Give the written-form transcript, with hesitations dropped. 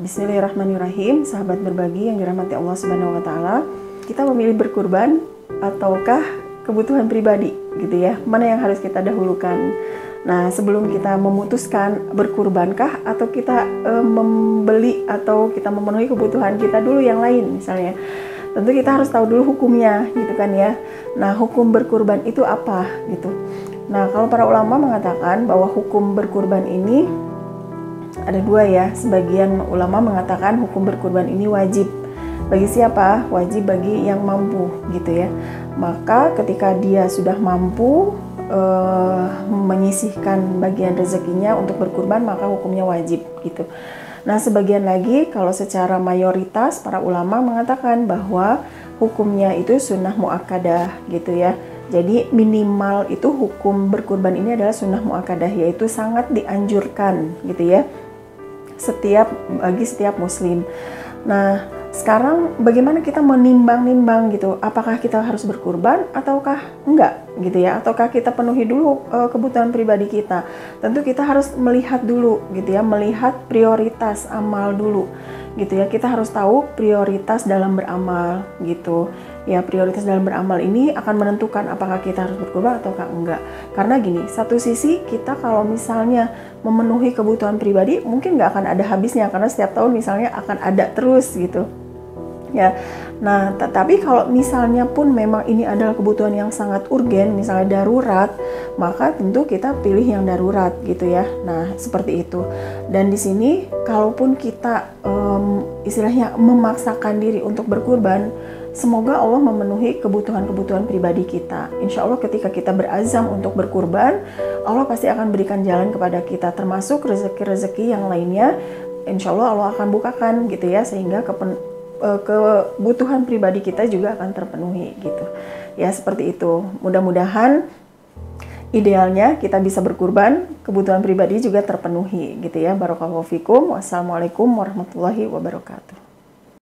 Bismillahirrahmanirrahim, sahabat berbagi yang dirahmati Allah Subhanahu wa taala. Kita memilih berkurban ataukah kebutuhan pribadi gitu ya. Mana yang harus kita dahulukan? Nah, sebelum kita memutuskan berkurbankah atau kita membeli atau kita memenuhi kebutuhan kita dulu yang lain misalnya. Tentu kita harus tahu dulu hukumnya gitu kan ya. Nah, hukum berkurban itu apa gitu. Nah, kalau para ulama mengatakan bahwa hukum berkurban ini ada dua ya. Sebagian ulama mengatakan hukum berkurban ini wajib. Bagi siapa? Wajib bagi yang mampu gitu ya. Maka ketika dia sudah mampu menyisihkan bagian rezekinya untuk berkurban, maka hukumnya wajib gitu. Nah, sebagian lagi kalau secara mayoritas para ulama mengatakan bahwa hukumnya itu sunnah muakkadah gitu ya. Jadi minimal itu hukum berkurban ini adalah sunnah muakkadah, yaitu sangat dianjurkan gitu ya bagi setiap muslim. Nah, sekarang bagaimana kita menimbang-nimbang gitu, apakah kita harus berkurban ataukah enggak gitu ya, ataukah kita penuhi dulu kebutuhan pribadi kita. Tentu kita harus melihat dulu gitu ya, melihat prioritas amal dulu gitu ya. Kita harus tahu prioritas dalam beramal gitu ya. Prioritas dalam beramal ini akan menentukan apakah kita harus berkurban ataukah enggak. Karena gini, satu sisi kita kalau misalnya memenuhi kebutuhan pribadi mungkin nggak akan ada habisnya, karena setiap tahun misalnya akan ada terus gitu ya. Nah, tapi kalau misalnya pun memang ini adalah kebutuhan yang sangat urgen, misalnya darurat, maka tentu kita pilih yang darurat gitu ya. Nah, seperti itu. Dan di sini kalaupun kita istilahnya memaksakan diri untuk berkurban, semoga Allah memenuhi kebutuhan-kebutuhan pribadi kita. Insya Allah ketika kita berazam untuk berkurban, Allah pasti akan berikan jalan kepada kita, termasuk rezeki-rezeki yang lainnya. Insya Allah akan bukakan gitu ya, sehingga kebutuhan pribadi kita juga akan terpenuhi gitu. Ya, seperti itu. Mudah-mudahan idealnya kita bisa berkurban, kebutuhan pribadi juga terpenuhi gitu ya. Barakallahu fikum. Wassalamualaikum warahmatullahi wabarakatuh.